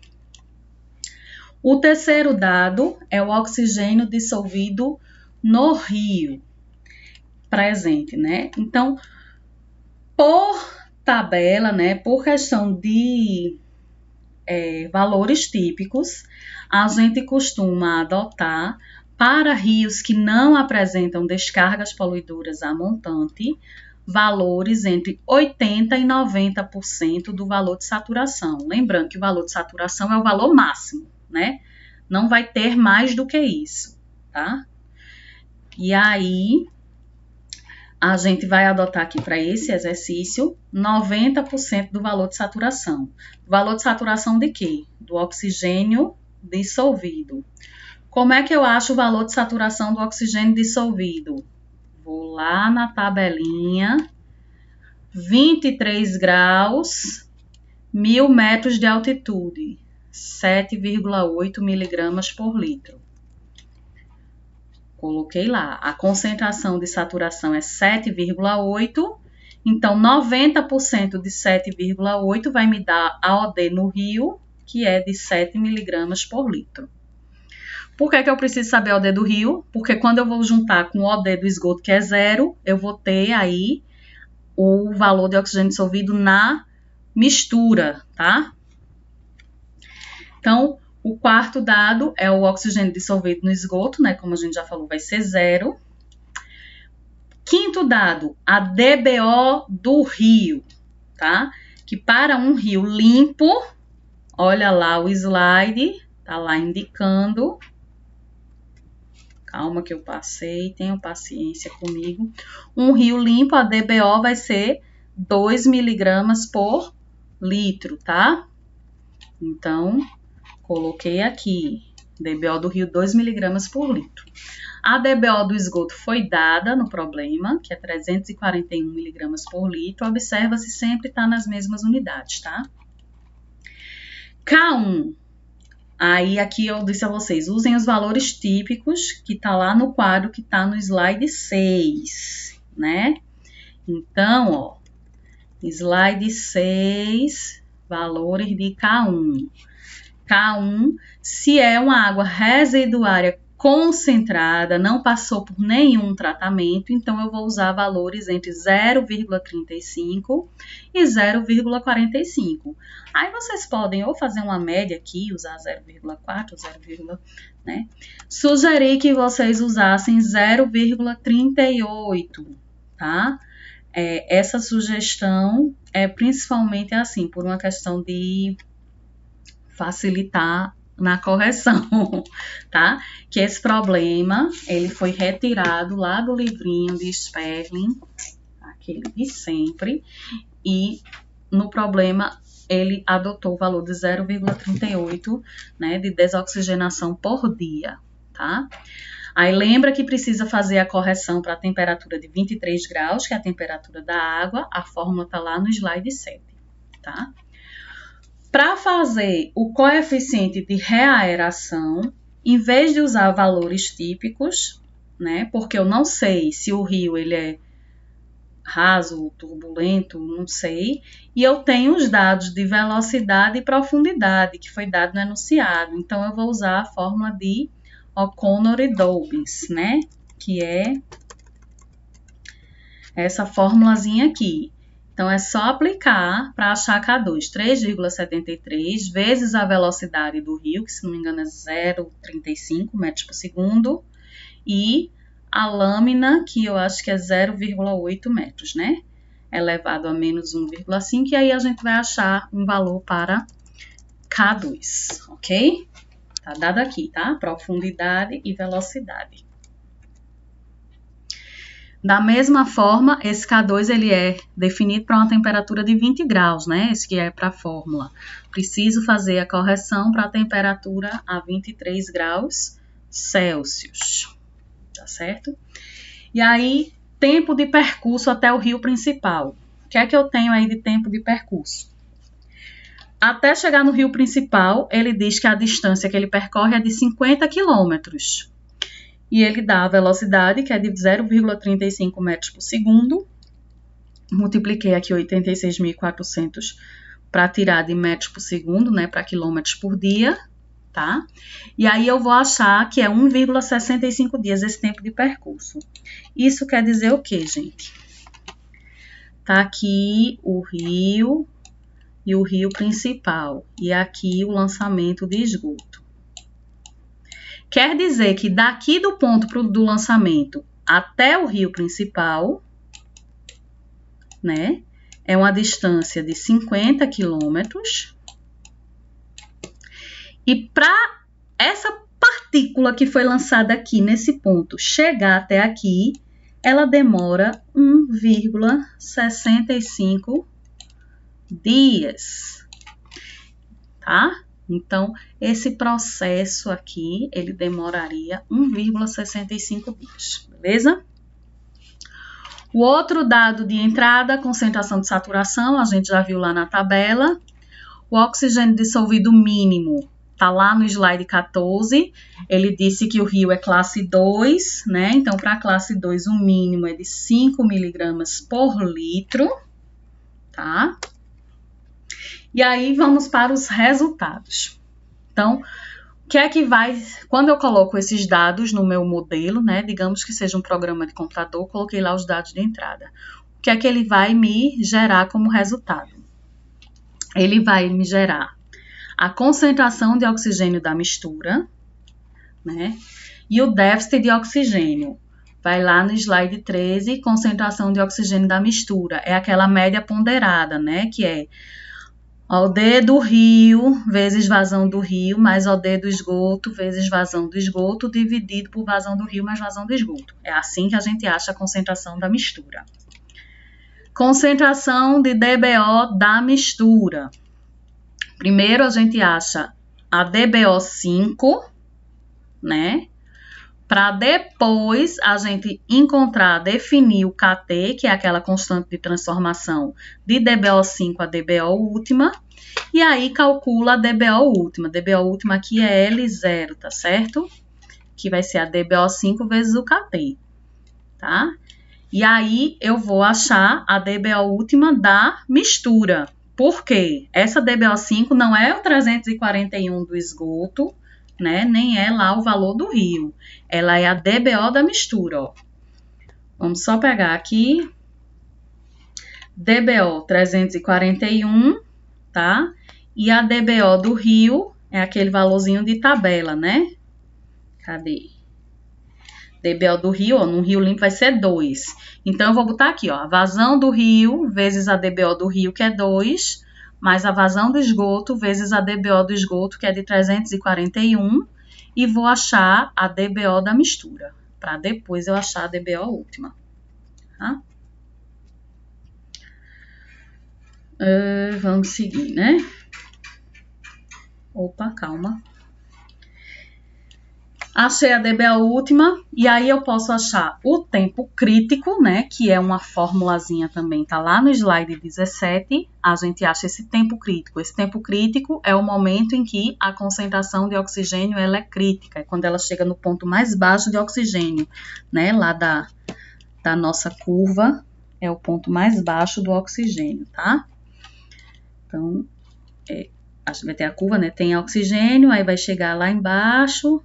O terceiro dado é o oxigênio dissolvido no rio presente, né? Então, por tabela, né, por questão de valores típicos, a gente costuma adotar para rios que não apresentam descargas poluidoras a montante, valores entre 80% e 90% do valor de saturação. Lembrando que o valor de saturação é o valor máximo, né? Não vai ter mais do que isso, tá? E aí, a gente vai adotar aqui para esse exercício 90% do valor de saturação. Valor de saturação de quê? Do oxigênio dissolvido. Como é que eu acho o valor de saturação do oxigênio dissolvido? Vou lá na tabelinha, 23 graus, 1000 metros de altitude, 7,8 miligramas por litro. Coloquei lá, a concentração de saturação é 7,8, então 90% de 7,8 vai me dar a OD no rio, que é de 7 miligramas por litro. Por que eu preciso saber a OD do rio? Porque quando eu vou juntar com o OD do esgoto, que é 0, eu vou ter aí o valor de oxigênio dissolvido na mistura, tá? Então, o quarto dado é o oxigênio dissolvido no esgoto, né? Como a gente já falou, vai ser 0. Quinto dado, a DBO do rio, tá? Que para um rio limpo, olha lá o slide, tá lá indicando. Calma que eu passei, tenham paciência comigo. Um rio limpo, a DBO vai ser 2 miligramas por litro, tá? Então, coloquei aqui, DBO do rio 2 miligramas por litro. A DBO do esgoto foi dada no problema, que é 341 miligramas por litro. Observa se sempre está nas mesmas unidades, tá? K1. Aí aqui eu disse a vocês, usem os valores típicos que tá lá no quadro que tá no slide 6, né? Então, ó, slide 6, valores de K1. K1, se é uma água residuária concentrada, não passou por nenhum tratamento, então eu vou usar valores entre 0,35 e 0,45. Aí vocês podem ou fazer uma média aqui, usar 0,4, 0, né? Sugeri que vocês usassem 0,38, tá? Essa sugestão é principalmente assim, por uma questão de facilitar na correção, tá? Que esse problema, ele foi retirado lá do livrinho de Sperling, aquele de sempre, e no problema ele adotou o valor de 0,38, né, de desoxigenação por dia, tá? Aí lembra que precisa fazer a correção para a temperatura de 23 graus, que é a temperatura da água, a fórmula tá lá no slide 7, tá? Para fazer o coeficiente de reaeração, em vez de usar valores típicos, né, porque eu não sei se o rio ele é raso, turbulento, não sei, e eu tenho os dados de velocidade e profundidade, que foi dado no enunciado, então eu vou usar a fórmula de O'Connor e Dobbins, né, que é essa formulazinha aqui. Então, é só aplicar para achar K2, 3,73 vezes a velocidade do rio, que se não me engano é 0,35 metros por segundo, e a lâmina, que eu acho que é 0,8 metros, né? elevado a menos 1,5, e aí a gente vai achar um valor para K2, ok? Tá dado aqui, tá? Profundidade e velocidade. Da mesma forma, esse K2 ele é definido para uma temperatura de 20 graus, né? Esse que é para a fórmula. Preciso fazer a correção para a temperatura a 23 graus Celsius, tá certo? E aí, tempo de percurso até o rio principal. O que é que eu tenho aí de tempo de percurso? Até chegar no rio principal, ele diz que a distância que ele percorre é de 50 quilômetros. E ele dá a velocidade, que é de 0,35 metros por segundo. Multipliquei aqui 86.400 para tirar de metros por segundo, né, para quilômetros por dia, tá? E aí eu vou achar que é 1,65 dias esse tempo de percurso. Isso quer dizer o quê, gente? Tá aqui o rio e o rio principal. E aqui o lançamento de esgoto. Quer dizer que daqui do ponto do lançamento até o rio principal, né, é uma distância de 50 quilômetros. E para essa partícula que foi lançada aqui nesse ponto chegar até aqui, ela demora 1,65 dias, tá? Então, esse processo aqui, ele demoraria 1,65 dias, beleza? O outro dado de entrada, concentração de saturação, a gente já viu lá na tabela. O oxigênio dissolvido mínimo tá lá no slide 14. Ele disse que o rio é classe 2, né? Então, para a classe 2, o mínimo é de 5 miligramas por litro, tá? E aí, vamos para os resultados. Então, o que é que vai... Quando eu coloco esses dados no meu modelo, né? Digamos que seja um programa de computador, coloquei lá os dados de entrada. O que é que ele vai me gerar como resultado? Ele vai me gerar a concentração de oxigênio da mistura, né? E o déficit de oxigênio. Vai lá no slide 13, concentração de oxigênio da mistura. É aquela média ponderada, né? Que é OD do rio vezes vazão do rio, mais OD do esgoto vezes vazão do esgoto, dividido por vazão do rio mais vazão do esgoto. É assim que a gente acha a concentração da mistura. Concentração de DBO da mistura. Primeiro a gente acha a DBO5, né? Para depois a gente encontrar, definir o KT, que é aquela constante de transformação de DBO5 a DBO última, e aí calcula a DBO última. DBO última aqui é L0, tá certo? Que vai ser a DBO5 vezes o KT, tá? E aí eu vou achar a DBO última da mistura. Por quê? Essa DBO5 não é o 341 do esgoto, né? Nem é lá o valor do rio. Ela é a DBO da mistura, ó. Vamos só pegar aqui. DBO 341, tá? E a DBO do rio é aquele valorzinho de tabela, né? Cadê? DBO do rio, ó, no rio limpo vai ser 2. Então, eu vou botar aqui, ó, a vazão do rio vezes a DBO do rio, que é 2, mais a vazão do esgoto vezes a DBO do esgoto, que é de 341, e vou achar a DBO da mistura, para depois eu achar a DBO última. Tá? Vamos seguir, né? Opa, calma. Achei a DBO última, e aí eu posso achar o tempo crítico, né, que é uma formulazinha também, tá lá no slide 17, a gente acha esse tempo crítico. Esse tempo crítico é o momento em que a concentração de oxigênio ela é crítica, é quando ela chega no ponto mais baixo de oxigênio, né, lá da nossa curva, é o ponto mais baixo do oxigênio, tá? Então, a gente vai ter a curva, né, tem oxigênio, aí vai chegar lá embaixo,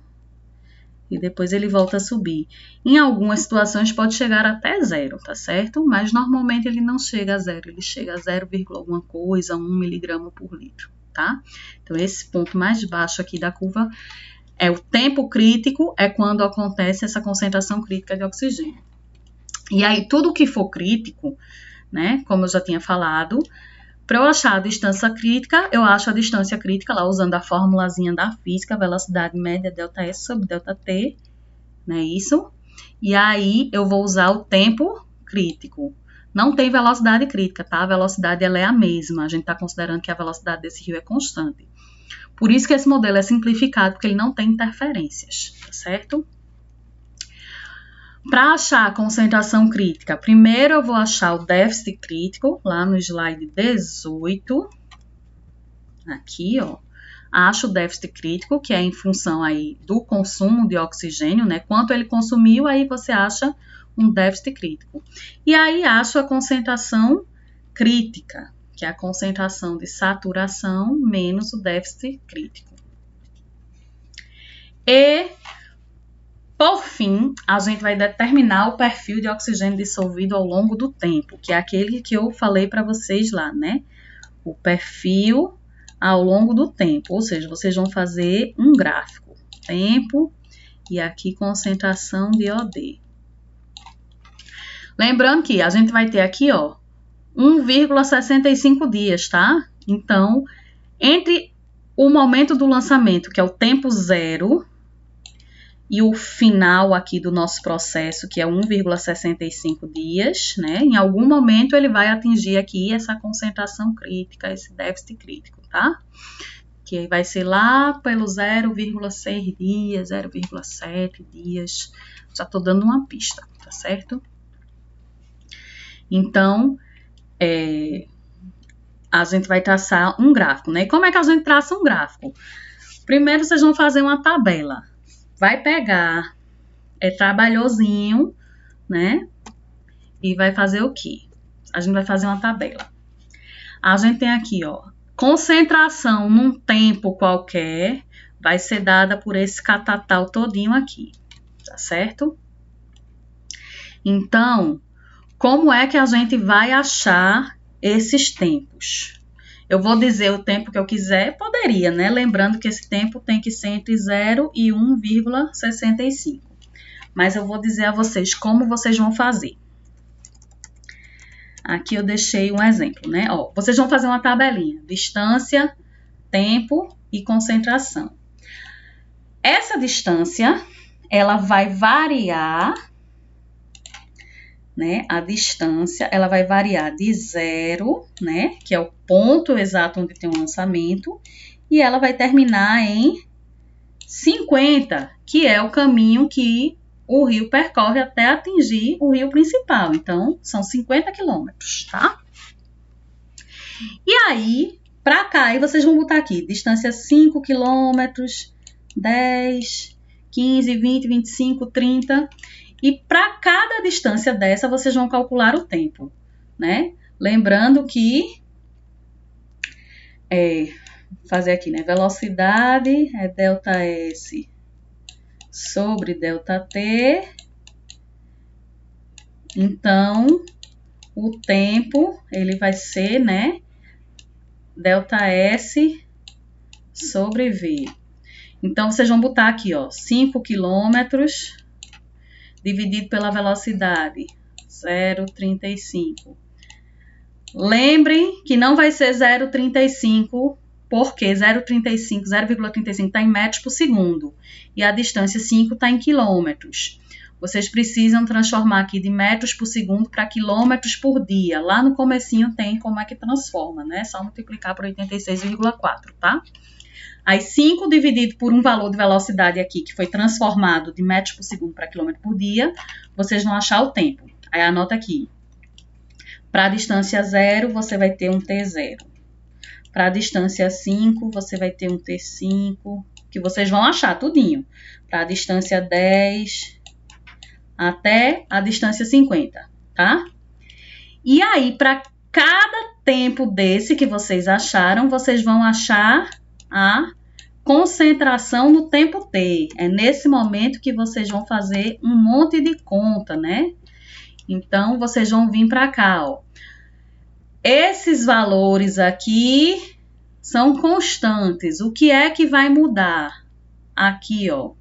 e depois ele volta a subir. Em algumas situações pode chegar até 0, tá certo? Mas normalmente ele não chega a 0, ele chega a 0, alguma coisa, 1 miligrama por litro, tá? Então, esse ponto mais baixo aqui da curva é o tempo crítico, é quando acontece essa concentração crítica de oxigênio. E aí, tudo que for crítico, né? Como eu já tinha falado. Para eu achar a distância crítica, eu acho a distância crítica lá usando a formulazinha da física, velocidade média ΔS sobre ΔT, não é isso? E aí eu vou usar o tempo crítico. Não tem velocidade crítica, tá? A velocidade ela é a mesma. A gente está considerando que a velocidade desse rio é constante. Por isso que esse modelo é simplificado, porque ele não tem interferências, tá certo? Para achar a concentração crítica, primeiro eu vou achar o déficit crítico, lá no slide 18. Aqui, ó. Acho o déficit crítico, que é em função aí do consumo de oxigênio, né? Quanto ele consumiu, aí você acha um déficit crítico. E aí acho a concentração crítica, que é a concentração de saturação menos o déficit crítico. E, por fim, a gente vai determinar o perfil de oxigênio dissolvido ao longo do tempo, que é aquele que eu falei para vocês lá, né? O perfil ao longo do tempo, ou seja, vocês vão fazer um gráfico, tempo e aqui concentração de OD. Lembrando que a gente vai ter aqui, ó, 1,65 dias, tá? Então, entre o momento do lançamento, que é o tempo zero, e o final aqui do nosso processo, que é 1,65 dias, né? Em algum momento ele vai atingir aqui essa concentração crítica, esse déficit crítico, tá? Que vai ser lá pelo 0,6 dias, 0,7 dias. Já tô dando uma pista, tá certo? Então, a gente vai traçar um gráfico, né? E como é que a gente traça um gráfico? Primeiro, vocês vão fazer uma tabela. Vai pegar, trabalhosinho, né? E vai fazer o quê? A gente vai fazer uma tabela. A gente tem aqui, ó, concentração num tempo qualquer vai ser dada por esse catatal todinho aqui, tá certo? Então, como é que a gente vai achar esses tempos? Eu vou dizer o tempo que eu quiser, poderia, né? Lembrando que esse tempo tem que ser entre 0 e 1,65. Mas eu vou dizer a vocês como vocês vão fazer. Aqui eu deixei um exemplo, né? Ó, vocês vão fazer uma tabelinha. Distância, tempo e concentração. Essa distância, ela vai variar, né? A distância, ela vai variar de 0, né? Que é o ponto exato onde tem um lançamento, e ela vai terminar em 50, que é o caminho que o rio percorre até atingir o rio principal. Então, são 50 quilômetros, tá? E aí, para cá, aí vocês vão botar aqui, distância 5 quilômetros, 10, 15, 20, 25, 30... E para cada distância dessa, vocês vão calcular o tempo, né? Lembrando que, fazer aqui, né? Velocidade é ΔS sobre ΔT. Então, o tempo, ele vai ser, né? ΔS sobre V. Então, vocês vão botar aqui, ó, 5 quilômetros dividido pela velocidade, 0,35. Lembrem que não vai ser 0,35, porque 0,35 está em metros por segundo e a distância 5 está em quilômetros. Vocês precisam transformar aqui de metros por segundo para quilômetros por dia. Lá no comecinho tem como é que transforma, né? É só multiplicar por 86,4, tá? Aí 5 dividido por um valor de velocidade aqui, que foi transformado de metros por segundo para quilômetro por dia, vocês vão achar o tempo. Aí anota aqui. Para a distância 0, você vai ter um T0. Para a distância 5, você vai ter um T5, que vocês vão achar tudinho. Para a distância 10 até a distância 50, tá? E aí, para cada tempo desse que vocês acharam, vocês vão achar a concentração no tempo T. É nesse momento que vocês vão fazer um monte de conta, né? Então, vocês vão vir para cá, ó. Esses valores aqui são constantes. O que é que vai mudar? Aqui, ó.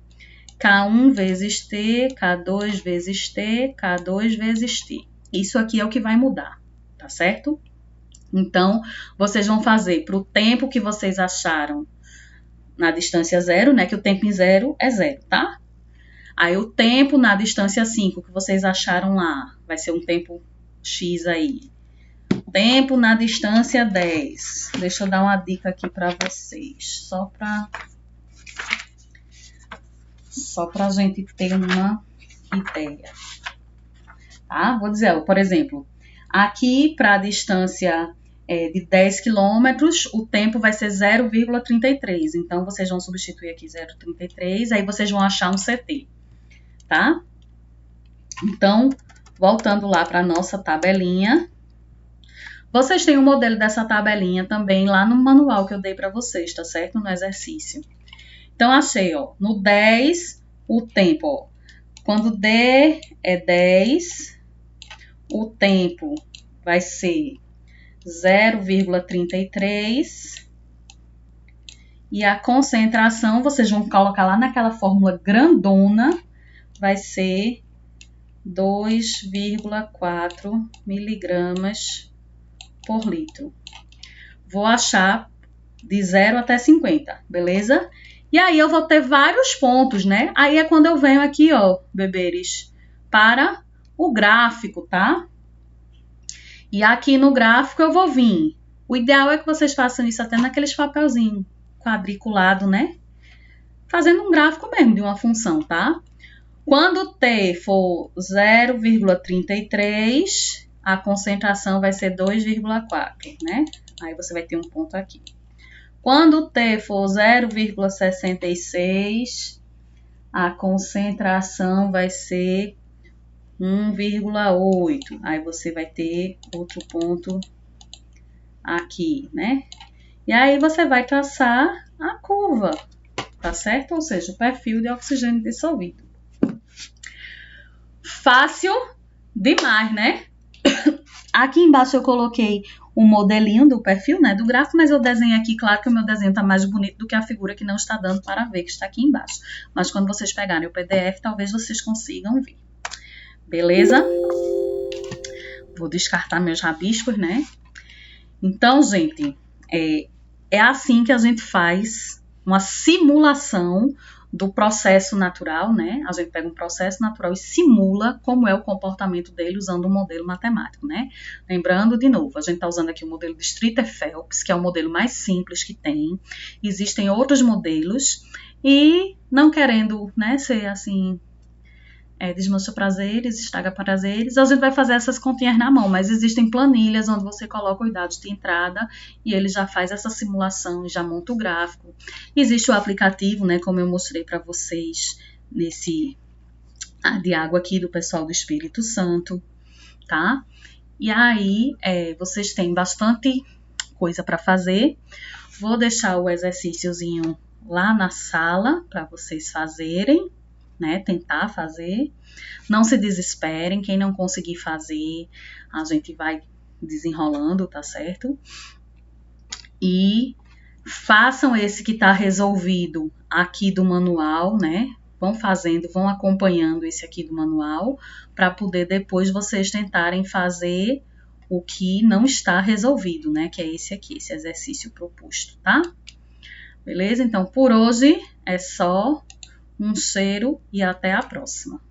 K1 vezes T, K2 vezes T, K2 vezes T. Isso aqui é o que vai mudar, tá tá certo? Então, vocês vão fazer para o tempo que vocês acharam na distância 0, né? Que o tempo em 0 é 0, tá? Aí o tempo na distância 5 que vocês acharam lá, vai ser um tempo X aí. Tempo na distância 10. Deixa eu dar uma dica aqui para vocês, só para a gente ter uma ideia. Tá? Vou dizer, por exemplo, aqui para a distância de 10 quilômetros, o tempo vai ser 0,33. Então, vocês vão substituir aqui 0,33, aí vocês vão achar um CT, tá? Então, voltando lá para a nossa tabelinha, vocês têm o modelo dessa tabelinha também lá no manual que eu dei para vocês, tá certo? No exercício. Então, achei, ó, no 10, o tempo, ó, quando D é 10, o tempo vai ser 0,33 e a concentração, vocês vão colocar lá naquela fórmula grandona, vai ser 2,4 miligramas por litro. Vou achar de 0 até 50, beleza? E aí eu vou ter vários pontos, né? Aí é quando eu venho aqui, ó, beberes, para o gráfico, tá? E aqui no gráfico eu vou vir. O ideal é que vocês façam isso até naqueles papelzinhos quadriculado, né? Fazendo um gráfico mesmo de uma função, tá? Quando t for 0,33, a concentração vai ser 2,4, né? Aí você vai ter um ponto aqui. Quando t for 0,66, a concentração vai ser 1,8. Aí você vai ter outro ponto aqui, né? E aí você vai traçar a curva, tá certo? Ou seja, o perfil de oxigênio dissolvido. Fácil demais, né? Aqui embaixo eu coloquei um modelinho do perfil, né, do gráfico, mas eu desenhei aqui, claro que o meu desenho está mais bonito do que a figura que não está dando para ver, que está aqui embaixo. Mas quando vocês pegarem o PDF, talvez vocês consigam ver. Beleza? Vou descartar meus rabiscos, né? Então, gente, é assim que a gente faz uma simulação do processo natural, né? A gente pega um processo natural e simula como é o comportamento dele usando um modelo matemático, né? Lembrando, de novo, a gente está usando aqui o modelo de Streeter-Phelps, que é o modelo mais simples que tem. Existem outros modelos e não querendo, né, ser assim, desmancha prazeres, estraga prazeres, a gente vai fazer essas continhas na mão, mas existem planilhas onde você coloca os dados de entrada e ele já faz essa simulação e já monta o gráfico. Existe o aplicativo, né, como eu mostrei para vocês nesse de água aqui do pessoal do Espírito Santo, tá? E aí, vocês têm bastante coisa para fazer. Vou deixar o exercíciozinho lá na sala para vocês fazerem, né, tentar fazer. Não se desesperem, quem não conseguir fazer, a gente vai desenrolando, tá certo? E façam esse que tá resolvido aqui do manual, né? Vão fazendo, vão acompanhando esse aqui do manual, para poder depois vocês tentarem fazer o que não está resolvido, né? Que é esse aqui, esse exercício proposto, tá? Beleza? Então, por hoje é só. Um cheiro e até a próxima.